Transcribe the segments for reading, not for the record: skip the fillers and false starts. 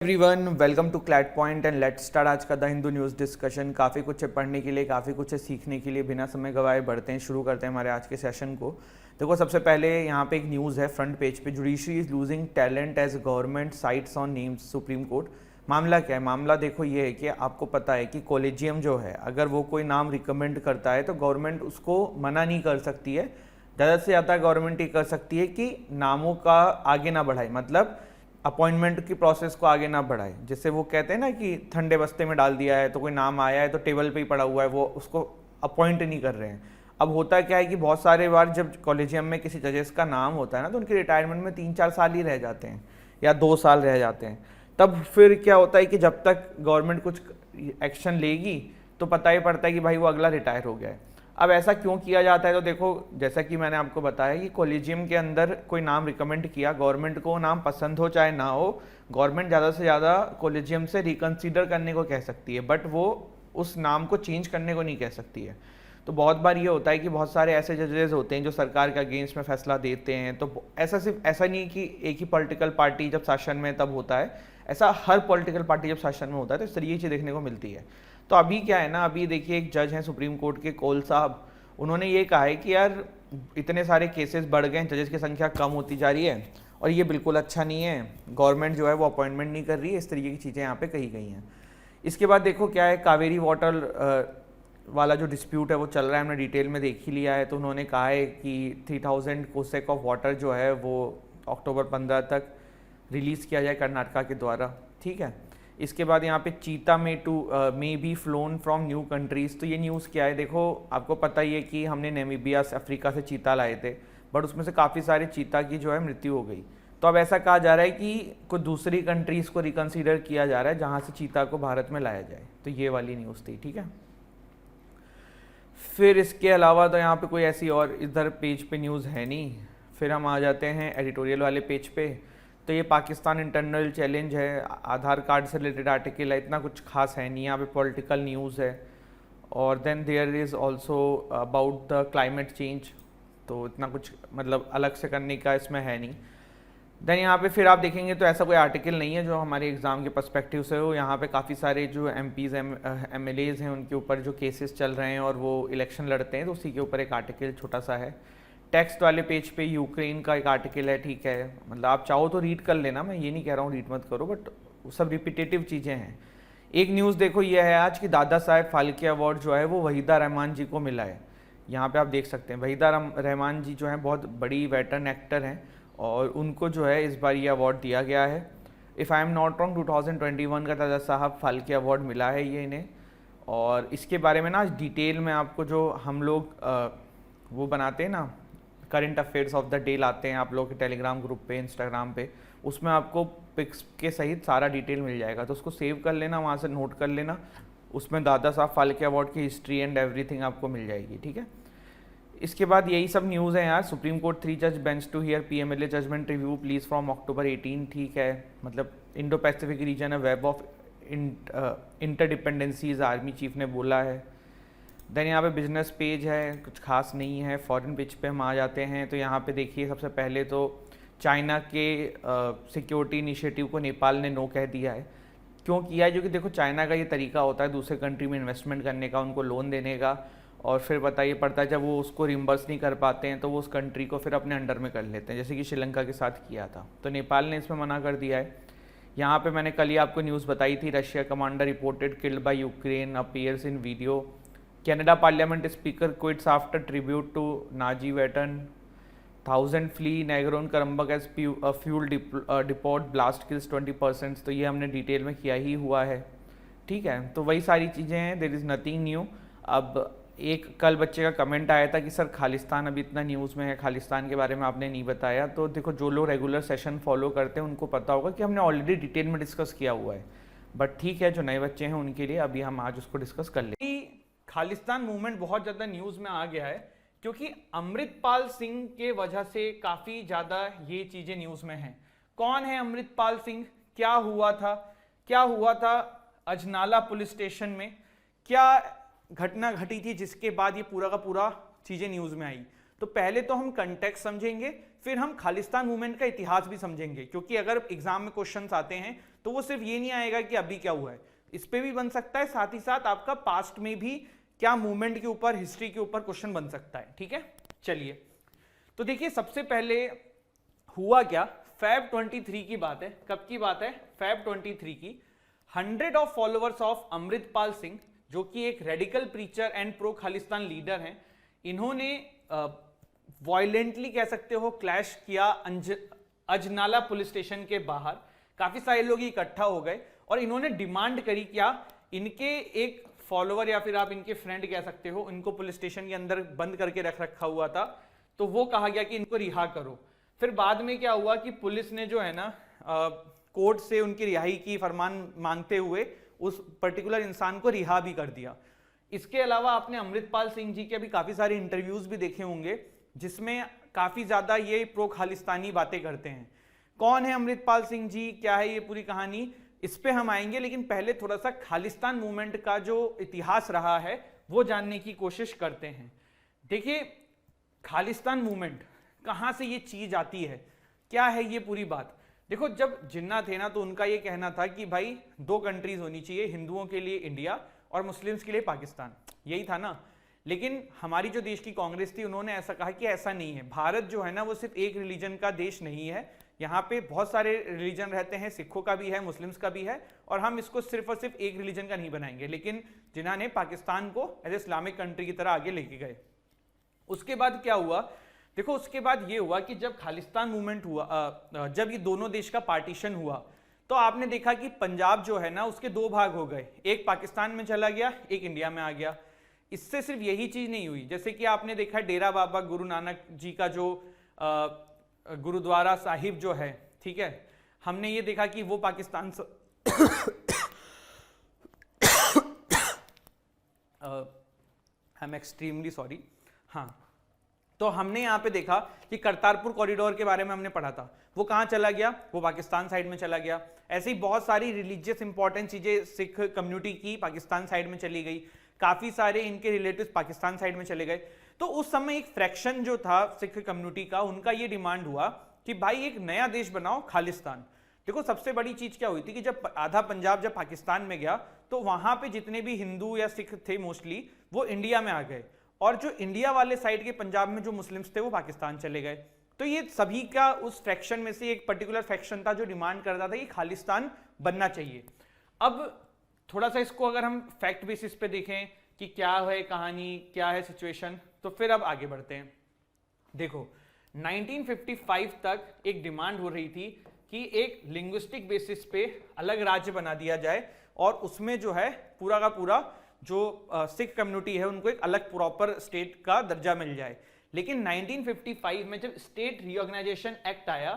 Everyone, welcome to CLAT point and let's start आज का the Hindu news discussion. काफ़ी कुछ है पढ़ने के लिए, काफ़ी कुछ है सीखने के लिए। बिना समय गवाए बढ़ते हैं, शुरू करते हैं हमारे आज के सेशन को। देखो, सबसे पहले यहाँ पे एक न्यूज़ है फ्रंट पेज पे, judiciary is losing talent as government sits on names Supreme Court. मामला क्या है? मामला देखो ये है कि आपको पता है कि कॉलेजियम जो है, अगर वो कोई नाम रिकमेंड करता है तो गवर्नमेंट उसको मना नहीं कर सकती है। ज़्यादा से ज़्यादा गवर्नमेंट ये कर सकती है कि नामों का आगे ना बढ़ाए, मतलब अपॉइंटमेंट की प्रोसेस को आगे ना बढ़ाए। जैसे वो कहते हैं ना कि ठंडे बस्ते में डाल दिया है, तो कोई नाम आया है तो टेबल पे ही पड़ा हुआ है, वो उसको अपॉइंट नहीं कर रहे हैं। अब होता क्या है कि बहुत सारे बार जब कॉलेजियम में किसी जजेस का नाम होता है ना, तो उनके रिटायरमेंट में 3-4 साल ही रह जाते हैं या 2 साल रह जाते हैं। तब फिर क्या होता है कि जब तक गवर्नमेंट कुछ एक्शन लेगी तो पता ही पड़ता है कि भाई वो अगला रिटायर हो गया है। अब ऐसा क्यों किया जाता है? तो देखो, जैसा कि मैंने आपको बताया कि कॉलेजियम के अंदर कोई नाम रिकमेंड किया, गवर्नमेंट को नाम पसंद हो चाहे ना हो, गवर्नमेंट ज़्यादा से ज़्यादा कॉलेजियम से रिकन्सिडर करने को कह सकती है, बट वो उस नाम को चेंज करने को नहीं कह सकती है। तो बहुत बार ये होता है कि बहुत सारे ऐसे जजेस होते हैं जो सरकार के अगेंस्ट में फैसला देते हैं। तो ऐसा नहीं कि एक ही पॉलिटिकल पार्टी जब शासन में तब होता है, ऐसा हर पॉलिटिकल पार्टी जब शासन में होता है तो इस तरीके की चीज़ देखने को मिलती है। तो अभी क्या है ना, अभी देखिए एक जज हैं सुप्रीम कोर्ट के, कौल साहब, उन्होंने ये कहा है कि यार इतने सारे केसेस बढ़ गए हैं, जजेस की संख्या कम होती जा रही है और ये बिल्कुल अच्छा नहीं है। गवर्नमेंट जो है वो अपॉइंटमेंट नहीं कर रही है, इस तरीके की चीज़ें यहाँ पे कही गई हैं। इसके बाद देखो क्या है, कावेरी वाटर वाला जो डिस्प्यूट है वो चल रहा है, हमने डिटेल में देख ही लिया है। तो उन्होंने कहा है कि 3000 क्यूसेक ऑफ वाटर जो है वो अक्टूबर 15 तक रिलीज़ किया जाए कर्नाटका के द्वारा, ठीक है। इसके बाद यहाँ पे चीता may be phloem from new countries. तो ये न्यूज़ क्या है? देखो, आपको पता ही है कि हमने नामीबिया से, अफ्रीका से चीता लाए थे, बट उसमें से काफ़ी सारे चीता की जो है मृत्यु हो गई। तो अब ऐसा कहा जा रहा है कि कुछ दूसरी कंट्रीज़ को रिकन्सिडर किया जा रहा है जहाँ से चीता को भारत में लाया जाए। तो ये वाली न्यूज़ थी, ठीक है। फिर इसके अलावा तो यहाँ पे कोई ऐसी और इधर पेज पे न्यूज़ है नहीं। फिर हम आ जाते हैं एडिटोरियल वाले पेज पे। तो ये पाकिस्तान इंटरनल चैलेंज है, आधार कार्ड से रिलेटेड आर्टिकल है, इतना कुछ खास है नहीं। यहाँ पे पॉलिटिकल न्यूज़ है और then there is also about the climate change. तो इतना कुछ मतलब अलग से करने का इसमें है नहीं। देन यहाँ पे फिर आप देखेंगे तो ऐसा कोई आर्टिकल नहीं है जो हमारे एग्ज़ाम के पर्सपेक्टिव से हो। यहाँ पे काफ़ी सारे जो MPs MLAs हैं उनके ऊपर जो केसेस चल रहे हैं और वो इलेक्शन लड़ते हैं, तो उसी के ऊपर एक आर्टिकल छोटा सा है। टेक्स्ट वाले पेज पे यूक्रेन का एक आर्टिकल है, ठीक है। मतलब आप चाहो तो रीड कर लेना, मैं ये नहीं कह रहा हूँ रीड मत करो, बट सब रिपीटेटिव चीज़ें हैं। एक न्यूज़ देखो ये है आज कि दादा साहेब फाल्के अवार्ड जो है वो वहीदा रहमान जी को मिला है। यहाँ पे आप देख सकते हैं वहीदा रहमान जी जो हैं बहुत बड़ी वेटरन एक्टर हैं और उनको जो है इस बार ये अवार्ड दिया गया है। If I am not wrong 2021 का दादा साहब फाल्के अवार्ड मिला है ये इन्हें। और इसके बारे में ना आज डिटेल में आपको जो हम लोग वो बनाते हैं ना, current affairs of the day लाते हैं आप लोग के टेलीग्राम ग्रुप पे, इंस्टाग्राम पे, उसमें आपको पिक्स के सहित सारा डिटेल मिल जाएगा। तो उसको सेव कर लेना, वहाँ से नोट कर लेना, उसमें दादा साहब फाल्के अवार्ड की हिस्ट्री एंड एवरीथिंग आपको मिल जाएगी, ठीक है। इसके बाद यही सब न्यूज़ है यार। सुप्रीम कोर्ट 3 जज bench to hear PMLA judgement review pleas from October 18, ठीक है। मतलब इंडो पैसिफिक रीजन है, web of interdependencies, army chief ने बोला है। देन यहाँ पे बिजनेस पेज है, कुछ खास नहीं है। फॉरेन पेज पे हम आ जाते हैं तो यहाँ पे देखिए सबसे पहले तो चाइना के सिक्योरिटी इनिशिएटिव को नेपाल ने नो कह दिया है। क्यों किया है? क्योंकि देखो चाइना का ये तरीका होता है दूसरे कंट्री में इन्वेस्टमेंट करने का, उनको लोन देने का, और फिर बताइए पड़ता है जब वो उसको रिम्बर्स नहीं कर पाते हैं तो वो उस कंट्री को फिर अपने अंडर में कर लेते हैं, जैसे कि श्रीलंका के साथ किया था। तो नेपाल ने इसमें मना कर दिया है। यहाँ पे मैंने कल ही आपको न्यूज़ बताई थी, Russia commander reported killed by Ukraine appears in video. Canada parliament speaker quits after tribute to Nazi veteran. 1000 flee Nagorno Karabakh as fuel depot blast kills 20%। तो ये हमने डिटेल में किया ही हुआ है, ठीक है। तो वही सारी चीज़ें हैं, देयर इज़ नथिंग न्यू। अब एक कल बच्चे का कमेंट आया था कि सर खालिस्तान अभी इतना न्यूज़ में है, खालिस्तान के बारे में आपने नहीं बताया। तो देखो, जो लोग रेगुलर सेशन फॉलो करते हैं उनको पता होगा कि हमने ऑलरेडी डिटेल में डिस्कस किया हुआ है, बट ठीक है, जो नए बच्चे हैं उनके लिए अभी हम आज उसको डिस्कस कर लें। खालिस्तान मूवमेंट बहुत ज़्यादा न्यूज़ में आ गया है क्योंकि अमृतपाल सिंह के वजह से काफ़ी ज़्यादा ये चीज़ें न्यूज़ में हैं। कौन है अमृतपाल सिंह? क्या हुआ था अजनाला पुलिस स्टेशन में? क्या घटना घटी थी जिसके बाद ये पूरा का पूरा चीज़ें न्यूज़ में आई? तो पहले तो हम कंटेक्स्ट समझेंगे, फिर हम खालिस्तान मूवमेंट का इतिहास भी समझेंगे, क्योंकि अगर एग्जाम में क्वेश्चंस आते हैं तो वो सिर्फ ये नहीं आएगा कि अभी क्या हुआ है, इस पे भी बन सकता है, साथ ही साथ आपका पास्ट में भी क्या मूवमेंट के ऊपर, हिस्ट्री के ऊपर क्वेश्चन बन सकता है। ठीक है, चलिए तो देखिए सबसे पहले हुआ क्या, Feb 23 की बात है। कब की बात है? Feb 23 की। 100 of followers of Amritpal Singh, जो कि एक radical preacher and pro Khalistan leader हैं, इन्होंने वायलेंटली कह सकते हो क्लैश किया अजनाला पुलिस स्टेशन के बाहर। काफी सारे लोग इकट्ठा हो गए और इन्होंने डिमांड करी, क्या इनके एक फॉलोअर या फिर आप इनके फ्रेंड कह सकते हो, इनको पुलिस स्टेशन के अंदर बंद करके रख रखा हुआ था, तो वो कहा गया कि इनको रिहा करो। फिर बाद में क्या हुआ कि पुलिस ने जो है ना कोर्ट से उनकी रिहाई की फरमान मांगते हुए उस पर्टिकुलर इंसान को रिहा भी कर दिया। इसके अलावा आपने अमृतपाल सिंह जी के अभी काफी सारे इंटरव्यूज भी देखे होंगे जिसमें काफी ज्यादा ये प्रो खालिस्तानी बातें करते हैं। कौन है अमृतपाल सिंह जी, क्या है ये पूरी कहानी, इस पे हम आएंगे, लेकिन पहले थोड़ा सा खालिस्तान मूवमेंट का जो इतिहास रहा है वो जानने की कोशिश करते हैं। देखिए खालिस्तान मूवमेंट कहां से ये चीज आती है, क्या है ये पूरी बात। देखो जब जिन्ना थे ना तो उनका ये कहना था कि भाई दो कंट्रीज होनी चाहिए, हिंदुओं के लिए इंडिया और मुस्लिम्स के लिए पाकिस्तान, यही था ना। लेकिन हमारी जो देश की कांग्रेस थी उन्होंने ऐसा कहा कि ऐसा नहीं है, भारत जो है ना वो सिर्फ एक रिलीजन का देश नहीं है, यहाँ पे बहुत सारे रिलीजन रहते हैं, सिखों का भी है, मुस्लिम्स का भी है, और हम इसको सिर्फ और सिर्फ एक रिलीजन का नहीं बनाएंगे। लेकिन जिन्ना ने पाकिस्तान को एज इस्लामिक कंट्री की तरह आगे लेके गए। उसके बाद क्या हुआ, देखो उसके बाद ये हुआ कि जब खालिस्तान मूवमेंट हुआ, जब ये दोनों देश का पार्टीशन हुआ, तो आपने देखा कि पंजाब जो है ना उसके दो भाग हो गए, एक पाकिस्तान में चला गया, एक इंडिया में आ गया। इससे सिर्फ यही चीज नहीं हुई, जैसे कि आपने देखा डेरा बाबा गुरु नानक जी का जो गुरुद्वारा साहिब जो है, ठीक है, हमने ये देखा कि वो Pakistan I am extremely sorry. हाँ, तो हमने यहाँ पे देखा कि करतारपुर कॉरिडोर के बारे में हमने पढ़ा था, वो कहाँ चला गया, वो पाकिस्तान साइड में चला गया। ऐसे ही बहुत सारी रिलीजियस इंपॉर्टेंट चीजें सिख कम्युनिटी की पाकिस्तान साइड में चली गई, काफी सारे इनके रिलेटिव्स पाकिस्तान साइड में चले गए। तो उस समय एक फ्रैक्शन जो था सिख कम्युनिटी का, उनका ये डिमांड हुआ कि भाई एक नया देश बनाओ, खालिस्तान। देखो सबसे बड़ी चीज क्या हुई थी कि जब आधा पंजाब जब पाकिस्तान में गया तो वहां पे जितने भी हिंदू या सिख थे मोस्टली वो इंडिया में आ गए, और जो इंडिया वाले साइड के पंजाब में जो मुस्लिम्स थे वो पाकिस्तान चले गए। तो ये सभी का उस फ्रैक्शन में से एक पर्टिकुलर फ्रैक्शन था जो डिमांड करता था कि खालिस्तान बनना चाहिए। अब थोड़ा सा इसको अगर हम फैक्ट बेसिस पे देखें कि क्या है कहानी, क्या है सिचुएशन, तो फिर अब आगे बढ़ते हैं। देखो 1955 तक एक डिमांड हो रही थी कि एक लिंग्विस्टिक बेसिस पे अलग राज्य बना दिया जाए और उसमें जो है पूरा का पूरा जो सिख कम्युनिटी है उनको एक अलग प्रॉपर स्टेट का दर्जा मिल जाए। लेकिन 1955 में जब स्टेट रीऑर्गेनाइजेशन एक्ट आया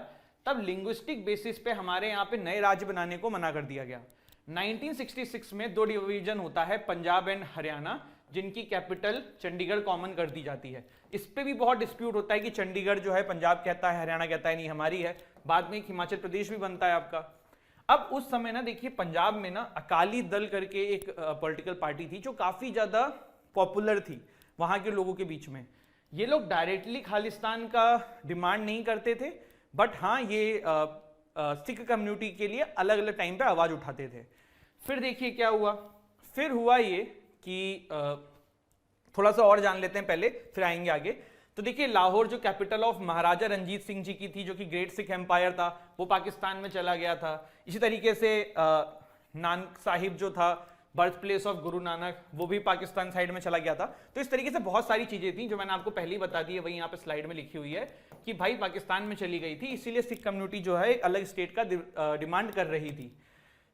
तब लिंग्विस्टिक बेसिस पे हमारे यहाँ पे नए राज्य बनाने को मना कर दिया गया। 1966 में दो डिवीजन होता है, पंजाब एंड हरियाणा, जिनकी कैपिटल चंडीगढ़ कॉमन कर दी जाती है। इस पे भी बहुत डिस्प्यूट होता है कि चंडीगढ़ जो है पंजाब कहता है, हरियाणा कहता है नहीं हमारी है। बाद में हिमाचल प्रदेश भी बनता है आपका। अब उस समय ना देखिए पंजाब में ना अकाली दल करके एक पॉलिटिकल पार्टी थी जो काफी ज्यादा पॉपुलर थी वहां के लोगों के बीच में। ये लोग डायरेक्टली खालिस्तान का डिमांड नहीं करते थे, बट हाँ ये सिख कम्युनिटी के लिए अलग अलग टाइम पे आवाज उठाते थे। फिर देखिए क्या हुआ, फिर हुआ ये कि थोड़ा सा और जान लेते हैं पहले, फिर आएंगे आगे। तो देखिए लाहौर जो कैपिटल ऑफ महाराजा रंजीत सिंह जी की थी, जो कि ग्रेट सिख एम्पायर था, वो पाकिस्तान में चला गया था। इसी तरीके से नानक साहिब जो था, birth place of Guru Nanak, वो भी पाकिस्तान साइड में चला गया था। तो इस तरीके से बहुत सारी चीजें थी जो मैंने आपको पहले ही बता दी है, वही यहाँ पे स्लाइड में लिखी हुई है कि भाई पाकिस्तान में चली गई थी, इसीलिए सिख कम्युनिटी जो है एक अलग स्टेट का डिमांड कर रही थी।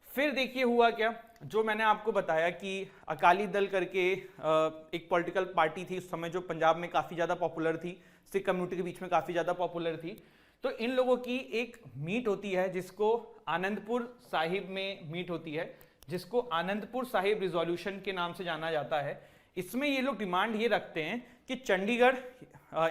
फिर देखिए हुआ क्या, जो मैंने आपको बताया कि अकाली दल करके एक पॉलिटिकल पार्टी थी उस समय जो पंजाब में काफी ज्यादा पॉपुलर थी, सिख कम्युनिटी के बीच में काफी ज्यादा पॉपुलर थी। तो इन लोगों की एक मीट होती है जिसको आनंदपुर साहिब में मीट होती है, जिसको आनंदपुर साहिब रिजोल्यूशन के नाम से जाना जाता है। इसमें ये लोग डिमांड ये रखते हैं कि चंडीगढ़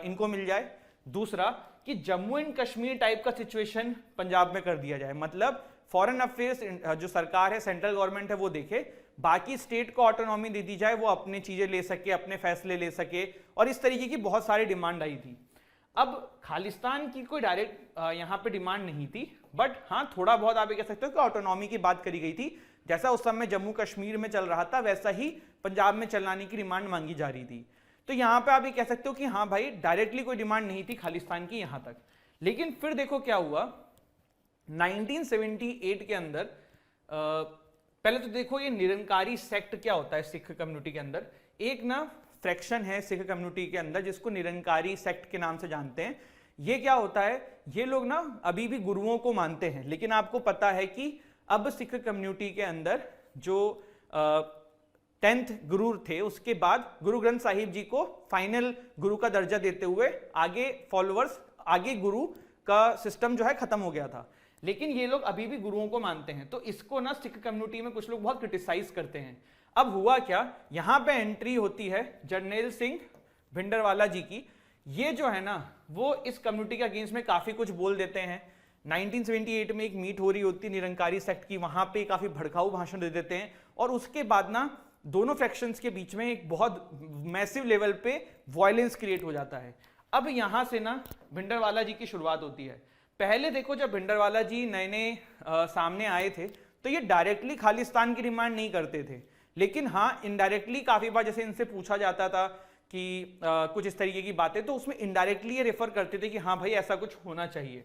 इनको मिल जाए, दूसरा कि जम्मू एंड कश्मीर टाइप का सिचुएशन पंजाब में कर दिया जाए, मतलब फॉरेन अफेयर्स जो सरकार है, सेंट्रल गवर्नमेंट है, वो देखे, बाकी स्टेट को ऑटोनॉमी दे दी जाए, वो अपनी चीजें ले सके, अपने फैसले ले सके, और इस तरीके की बहुत सारी डिमांड आई थी। अब खालिस्तान की कोई डायरेक्ट यहाँ पे डिमांड नहीं थी, बट हाँ थोड़ा बहुत आप ये कह सकते हो कि ऑटोनॉमी की बात करी गई थी, जैसा उस समय जम्मू कश्मीर में चल रहा था वैसा ही पंजाब में चलाने की डिमांड मांगी जा रही थी। तो यहाँ पे आप ये कह सकते हो कि हाँ भाई डायरेक्टली कोई डिमांड नहीं थी खालिस्तान की यहाँ तक। लेकिन फिर देखो क्या हुआ 1978 के अंदर। पहले तो देखो ये निरंकारी सेक्ट क्या होता है सिख कम्युनिटी के अंदर। एक ना फ्रैक्शन है सिख कम्युनिटी के अंदर जिसको निरंकारी सेक्ट के नाम से जानते हैं। ये क्या होता है, ये लोग ना अभी भी गुरुओं को मानते हैं, लेकिन आपको पता है कि अब सिख कम्युनिटी के अंदर जो 10th गुरु थे उसके बाद गुरु ग्रंथ साहिब जी को फाइनल गुरु का दर्जा देते हुए आगे फॉलोअर्स, आगे गुरु का सिस्टम जो है खत्म हो गया था। लेकिन ये लोग अभी भी गुरुओं को मानते हैं, तो इसको ना सिख कम्युनिटी में कुछ लोग बहुत क्रिटिसाइज करते हैं। अब हुआ क्या, यहां पे एंट्री होती है जर्नैल सिंह भिंडरवाला जी की। ये जो है ना वो इस कम्युनिटी के अगेंस्ट में काफी कुछ बोल देते हैं। 1978 में एक मीट हो रही होती है निरंकारी सेक्ट की, वहां पे काफी भड़काऊ भाषण दे देते हैं और उसके बाद ना दोनों फ्रैक्शंस के बीच में एक बहुत मैसिव लेवल पे वायलेंस क्रिएट हो जाता है। अब यहां से ना भिंडरवाला जी की शुरुआत होती है। पहले देखो जब भिंडरवाला जी नए नए सामने आए थे तो ये डायरेक्टली खालिस्तान की डिमांड नहीं करते थे, लेकिन हाँ इनडायरेक्टली काफी बार जैसे इनसे पूछा जाता था कि कुछ इस तरीके की बातें, तो उसमें इनडायरेक्टली ये रेफर करते थे कि हाँ भाई ऐसा कुछ होना चाहिए।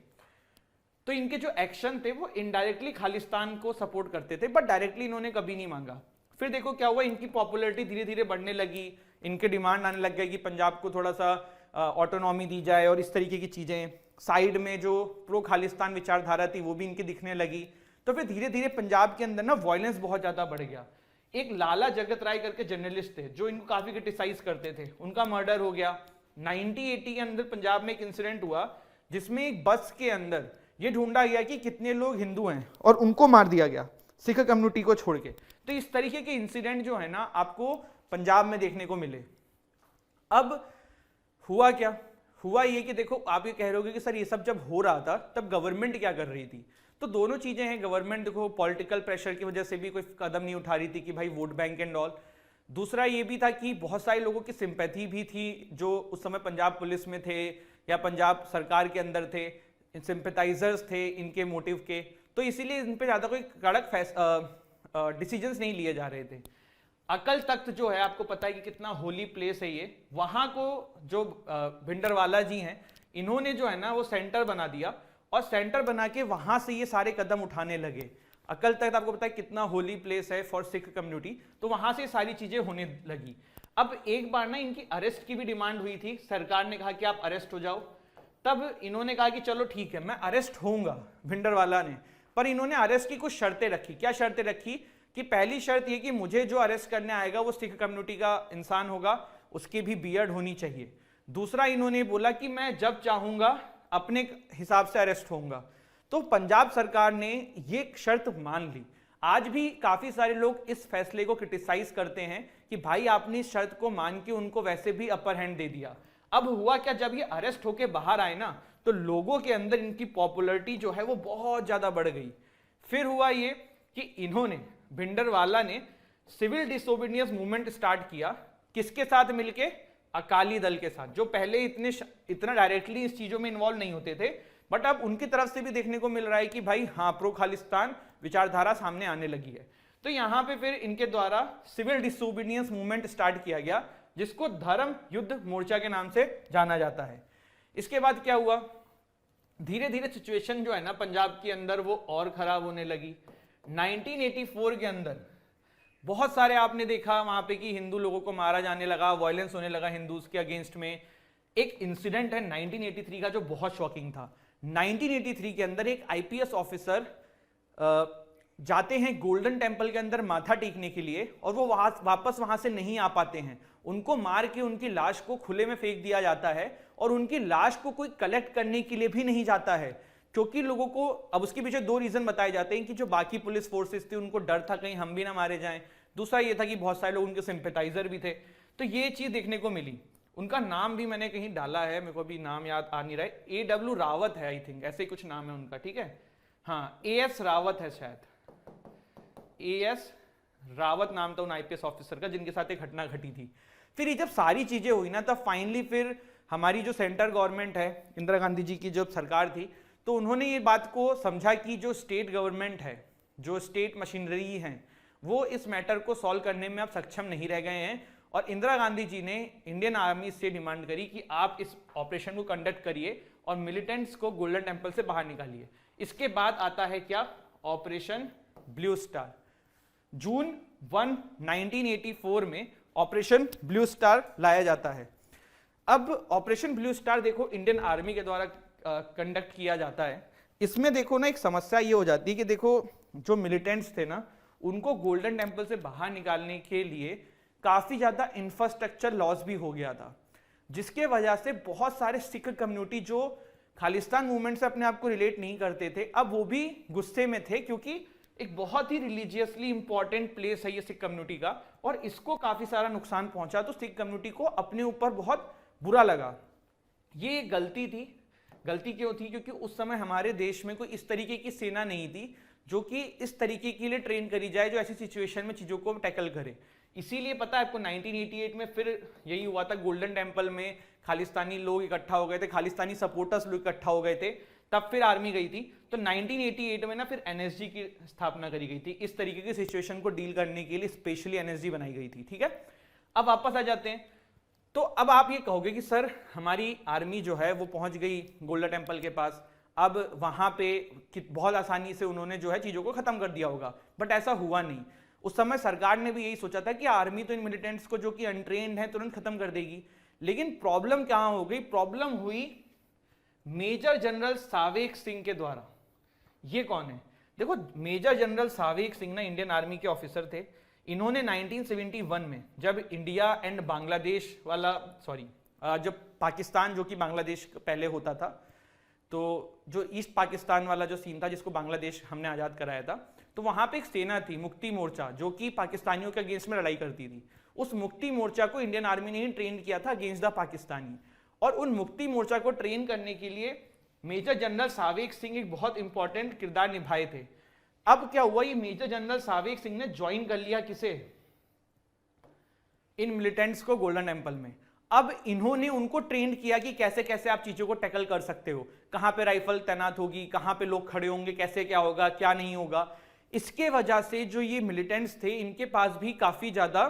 तो इनके जो एक्शन थे वो इनडायरेक्टली खालिस्तान को सपोर्ट करते थे, बट डायरेक्टली इन्होंने कभी नहीं मांगा। फिर देखो क्या हुआ, इनकी पॉपुलैरिटी धीरे धीरे बढ़ने लगी, इनके डिमांड आने लग गए कि पंजाब को थोड़ा सा ऑटोनॉमी दी जाए और इस तरीके की चीजें। साइड में जो प्रो खालिस्तान विचारधारा थी वो भी इनकी दिखने लगी। तो फिर धीरे धीरे पंजाब के अंदर ना वायलेंस बहुत ज्यादा बढ़ गया। एक लाला जगत राय करके जर्नलिस्ट थे जो इनको काफी क्रिटिसाइज करते थे, उनका मर्डर हो गया। 1980 के अंदर पंजाब में एक इंसिडेंट हुआ जिसमें एक बस के अंदर ये ढूंढा गया कि कितने लोग हिंदू हैं और उनको मार दिया गया सिख कम्युनिटी को छोड़ के। तो इस तरीके के इंसिडेंट जो है ना आपको पंजाब में देखने को मिले। अब हुआ क्या, हुआ ये कि देखो आप ये कह रहे होगे कि सर ये सब जब हो रहा था तब गवर्नमेंट क्या कर रही थी। तो दोनों चीजें हैं, गवर्नमेंट देखो पॉलिटिकल प्रेशर की वजह से भी कोई कदम नहीं उठा रही थी कि भाई वोट बैंक एंड ऑल। दूसरा ये भी था कि बहुत सारे लोगों की सिंपैथी भी थी जो उस समय पंजाब पुलिस में थे या पंजाब सरकार के अंदर थे, सिंपैथाइजर्स थे इनके मोटिव के, तो इसीलिए इन पे ज्यादा कोई कड़क डिसीजंस नहीं लिए जा रहे थे। अकल तख्त जो है आपको पता है कि कितना होली प्लेस है ये, वहां को जो भिंडरवाला जी हैं इन्होंने जो है ना वो सेंटर बना दिया और सेंटर बना के वहां से ये सारे कदम उठाने लगे। अकल तख्त आपको पता है कितना होली प्लेस है फॉर सिख कम्युनिटी, तो वहां से सारी चीजें होने लगी। अब एक बार ना इनकी अरेस्ट की भी डिमांड हुई थी, सरकार ने कहा कि आप अरेस्ट हो जाओ। तब इन्होंने कहा कि चलो ठीक है मैं अरेस्ट होऊंगा, भिंडरवाला ने। पर इन्होंने अरेस्ट की कुछ शर्तें रखी। क्या शर्तें रखी कि पहली शर्त ये कि मुझे जो अरेस्ट करने आएगा वो सिख कम्युनिटी का इंसान होगा, उसकी भी बियर्ड होनी चाहिए। दूसरा इन्होंने बोला कि मैं जब चाहूंगा अपने हिसाब से अरेस्ट होऊंगा। तो पंजाब सरकार ने ये शर्त मान ली। आज भी काफी सारे लोग इस फैसले को क्रिटिसाइज करते हैं कि भाई आपने इस शर्त को मान के उनको वैसे भी अपर हैंड दे दिया। अब हुआ क्या, जब ये अरेस्ट होके बाहर आए ना तो लोगों के अंदर इनकी पॉपुलैरिटी जो है वो बहुत ज्यादा बढ़ गई। फिर हुआ ये कि इन्होंने भिंडरवाला ने सिविल डिसोबीडियंस मूवमेंट स्टार्ट किया। किसके साथ मिलके? अकाली दल के साथ, जो पहले इतना डायरेक्टली इस चीजों में इन्वॉल्व नहीं होते थे, बट अब उनकी तरफ से भी देखने को मिल रहा है कि भाई हाँ प्रो खालिस्तान विचारधारा सामने आने लगी है। तो यहां पे फिर इनके द्वारा सिविल डिसोबीडियंस मूवमेंट स्टार्ट किया गया जिसको धर्म युद्ध मोर्चा के नाम से जाना जाता है। इसके बाद क्या हुआ, धीरे धीरे सिचुएशन जो है ना पंजाब के अंदर वो और खराब होने लगी। 1984 के अंदर बहुत सारे आपने देखा वहां पे कि हिंदू लोगों को मारा जाने लगा, वायलेंस होने लगा हिंदूज के अगेंस्ट में। एक इंसिडेंट है 1983 का जो बहुत शॉकिंग था। 1983 के अंदर एक आईपीएस ऑफिसर जाते हैं गोल्डन टेम्पल के अंदर माथा टेकने के लिए और वो वापस वहां से नहीं आ पाते हैं। उनको मार के उनकी लाश को खुले में फेंक दिया जाता है और उनकी लाश को कोई कलेक्ट करने के लिए भी नहीं जाता है, क्योंकि लोगों को अब उसके पीछे दो रीजन बताए जाते हैं कि जो बाकी पुलिस फोर्सेस थी उनको डर था कहीं हम भी ना मारे जाएं। दूसरा ये था कि बहुत सारे लोग उनके सिंपैथाइजर भी थे। तो ये चीज देखने को मिली। उनका नाम भी मैंने कहीं डाला है, मेरे को अभी नाम याद आ नहीं रहा है, AW रावत है आई थिंक, ऐसे कुछ नाम है उनका, ठीक है, हाँ AS रावत है शायद, AS रावत नाम था उन आईपीएस ऑफिसर का जिनके साथ एक घटना घटी थी। फिर ये जब सारी चीजें हुई ना तब फाइनली फिर हमारी जो सेंटर गवर्नमेंट है, इंदिरा गांधी जी की जो सरकार थी, तो उन्होंने ये बात को समझा कि जो स्टेट गवर्नमेंट है, जो स्टेट मशीनरी है, वो इस मैटर को सॉल्व करने में अब सक्षम नहीं रह गए हैं और इंदिरा गांधी जी ने इंडियन आर्मी से डिमांड करी कि आप इस ऑपरेशन को कंडक्ट करिए और मिलिटेंट्स को गोल्डन टेम्पल से बाहर निकालिए। इसके बाद आता है क्या, ऑपरेशन ब्लू स्टार। जून 1, 1984 में ऑपरेशन ब्लू स्टार लाया जाता है। अब ऑपरेशन ब्लू स्टार देखो इंडियन आर्मी के द्वारा कंडक्ट किया जाता है। इसमें देखो ना एक समस्या ये हो जाती है कि देखो जो मिलिटेंट्स थे ना, उनको गोल्डन टेम्पल से बाहर निकालने के लिए काफी ज्यादा इंफ्रास्ट्रक्चर लॉस भी हो गया था, जिसके वजह से बहुत सारे सिख कम्युनिटी जो खालिस्तान मूवमेंट से अपने आप को रिलेट नहीं करते थे, अब वो भी गुस्से में थे, क्योंकि एक बहुत ही रिलीजियसली इंपॉर्टेंट प्लेस है ये सिख कम्युनिटी का और इसको काफी सारा नुकसान पहुंचा। तो सिख कम्युनिटी को अपने ऊपर बहुत बुरा लगा। ये गलती थी। गलती क्यों थी? क्योंकि उस समय हमारे देश में कोई इस तरीके की सेना नहीं थी जो कि इस तरीके के लिए ट्रेन करी जाए, जो ऐसी सिचुएशन में चीजों को टैकल करे। इसीलिए पता है आपको 1988 में फिर यही हुआ था, गोल्डन टेम्पल में खालिस्तानी लोग इकट्ठा हो गए थे, खालिस्तानी सपोर्टर्स लोग इकट्ठा हो गए थे, तब फिर आर्मी गई थी। तो 1988 में ना फिर एनएसजी की स्थापना करी गई थी, इस तरीके की सिचुएशन को डील करने के लिए स्पेशली एनएसजी बनाई गई थी। ठीक है, अब वापस आ जाते हैं। तो अब आप ये कहोगे कि सर हमारी आर्मी जो है वो पहुंच गई गोल्डन टेम्पल के पास, अब वहां पे बहुत आसानी से उन्होंने जो है चीजों को खत्म कर दिया होगा, बट ऐसा हुआ नहीं। उस समय सरकार ने भी यही सोचा था कि आर्मी तो इन मिलिटेंट्स को जो कि अनट्रेन्ड है तुरंत खत्म कर देगी। लेकिन प्रॉब्लम क्या हो गई? प्रॉब्लम हुई मेजर जनरल सावेक सिंह के द्वारा। ये कौन है? देखो मेजर जनरल सावेक सिंह ना इंडियन आर्मी के ऑफिसर थे। इन्होंने 1971 में जब इंडिया एंड बांग्लादेश वाला जब पाकिस्तान जो कि बांग्लादेश पहले होता था, तो जो ईस्ट पाकिस्तान वाला जो सीन था जिसको बांग्लादेश हमने आजाद कराया था, तो वहां पे एक सेना थी मुक्ति मोर्चा जो कि पाकिस्तानियों के अगेंस्ट में लड़ाई करती थी। उस मुक्ति मोर्चा को इंडियन आर्मी ने ही ट्रेन किया था अगेंस्ट द पाकिस्तानी, और उन मुक्ति मोर्चा को ट्रेन करने के लिए मेजर जनरल सावेक सिंह एक बहुत इंपॉर्टेंट किरदार निभाए थे। अब क्या हुआ, ये मेजर जनरल सावेक सिंह ने ज्वाइन कर लिया किसे? इन मिलिटेंट्स को गोल्डन टेम्पल में। अब इन्होंने उनको ट्रेन किया कि कैसे कैसे आप चीजों को टैकल कर सकते हो, कहां पे राइफल तैनात होगी, कहां पे लोग खड़े होंगे, कैसे क्या होगा क्या नहीं होगा। इसके वजह से जो ये मिलिटेंट्स थे इनके पास भी काफी ज्यादा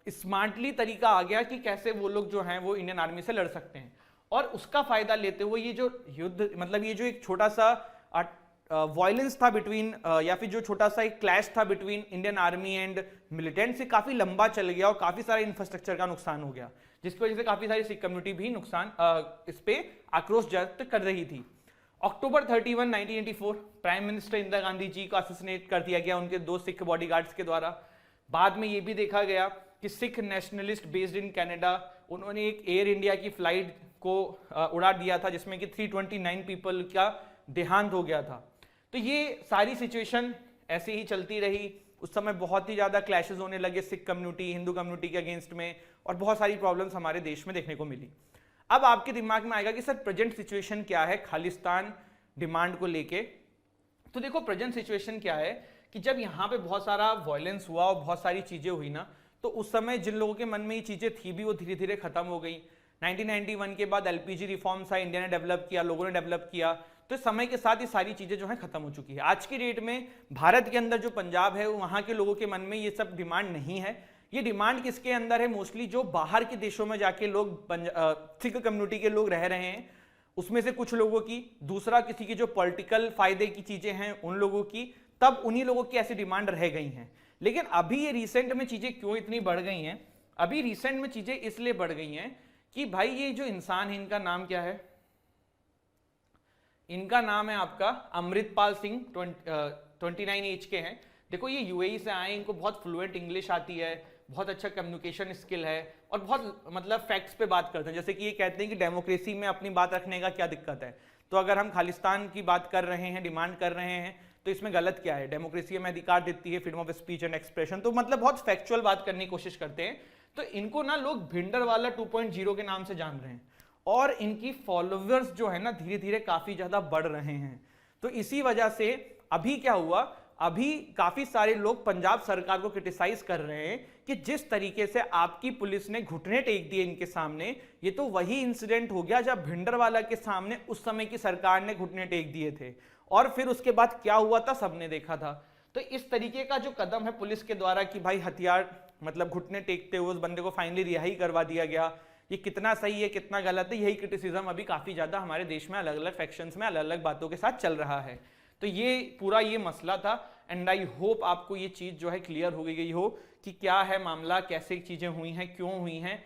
स्मार्टली तरीका आ गया कि कैसे वो लोग जो हैं वो इंडियन आर्मी से लड़ सकते हैं। और उसका फायदा लेते हुए ये जो युद्ध, मतलब ये जो एक छोटा सा वायलेंस था बिटवीन, या फिर जो छोटा सा एक क्लैश था between Indian army and militant, से काफी लंबा चल गया और काफी सारे इंफ्रास्ट्रक्चर का नुकसान हो गया, जिसकी वजह से काफी सारी सिख कम्युनिटी भी नुकसान इस पे आक्रोश व्यक्त कर रही थी। अक्टूबर 31, 1984 प्राइम मिनिस्टर इंदिरा गांधी जी को असैसिनेट कर दिया गया उनके 2 सिख बॉडीगार्ड्स के द्वारा। बाद में ये भी देखा गया कि Sikh nationalist based in Canada, उन्होंने एक एयर इंडिया की फ्लाइट को उड़ा दिया था जिसमें कि 329 पीपल का देहांत हो गया था। तो ये सारी सिचुएशन ऐसे ही चलती रही। उस समय बहुत ही ज्यादा क्लैशेस होने लगे सिख कम्युनिटी हिंदू कम्युनिटी के अगेंस्ट में, और बहुत सारी प्रॉब्लम्स हमारे देश में देखने को मिली। अब आपके दिमाग में आएगा कि सर प्रेजेंट सिचुएशन क्या है खालिस्तान डिमांड को लेके। तो देखो प्रेजेंट सिचुएशन क्या है कि जब यहाँ पे बहुत सारा वायलेंस हुआ और बहुत सारी चीजें हुई ना, तो उस समय जिन लोगों के मन में ये चीजें थी भी वो धीरे धीरे खत्म हो गई। 1991 के बाद एलपीजी रिफॉर्म्स आए, इंडिया ने डेवलप किया, लोगों ने डेवलप किया, तो समय के साथ ये सारी चीजें जो है खत्म हो चुकी है। आज की डेट में भारत के अंदर जो पंजाब है वहां के लोगों के मन में ये सब डिमांड नहीं है। ये डिमांड किसके अंदर है? मोस्टली जो बाहर के देशों में जाके लोग सिख कम्युनिटी के लोग रह रहे हैं उसमें से कुछ लोगों की, दूसरा किसी की जो पॉलिटिकल फायदे की चीजें हैं उन लोगों की, तब उन्हीं लोगों की ऐसी डिमांड रह गई हैं। लेकिन अभी ये रिसेंट में चीजें क्यों इतनी बढ़ गई हैं? अभी रिसेंट में चीजें इसलिए बढ़ गई हैं कि भाई ये जो इंसान है इनका नाम क्या है? इनका नाम है आपका अमृतपाल सिंह, 29 एज के हैं। देखो ये यूएई से आए, इनको बहुत फ्लुएंट इंग्लिश आती है, बहुत अच्छा कम्युनिकेशन स्किल है और बहुत मतलब फैक्ट्स पे बात करते हैं। जैसे कि ये कहते हैं कि डेमोक्रेसी में अपनी बात रखने का क्या दिक्कत है, तो अगर हम खालिस्तान की बात कर रहे हैं, डिमांड कर रहे हैं, तो इसमें गलत क्या है? डेमोक्रेसी हमें अधिकार देती है, freedom of speech and expression. तो मतलब बहुत फैक्चुअल बात करने की कोशिश करते हैं। तो इनको ना लोग भिंडरवाला 2.0 के नाम से जान रहे हैं और इनकी फॉलोअर्स जो है ना धीरे धीरे काफी ज्यादा बढ़ रहे हैं। तो इसी वजह से अभी क्या हुआ, अभी काफी सारे लोग पंजाब सरकार को क्रिटिसाइज कर रहे हैं कि जिस तरीके से आपकी पुलिस ने घुटने टेक दिए इनके सामने, ये तो वही इंसिडेंट हो गया जब भिंडरवाला के सामने उस समय की सरकार ने घुटने टेक दिए थे, और फिर उसके बाद क्या हुआ था सबने देखा था। तो इस तरीके का जो कदम है पुलिस के द्वारा कि भाई हथियार मतलब घुटने टेकते हुए उस बंदे को फाइनली रिहाई करवा दिया गया, ये कितना सही है कितना गलत है, यही क्रिटिसिज्म अभी काफी ज्यादा हमारे देश में अलग अलग फैक्शंस में अलग अलग बातों के साथ चल रहा है। तो ये पूरा ये मसला था, एंड आई होप आपको ये चीज जो है क्लियर हो गई हो कि क्या है मामला, कैसे चीजें हुई हैं, क्यों हुई हैं।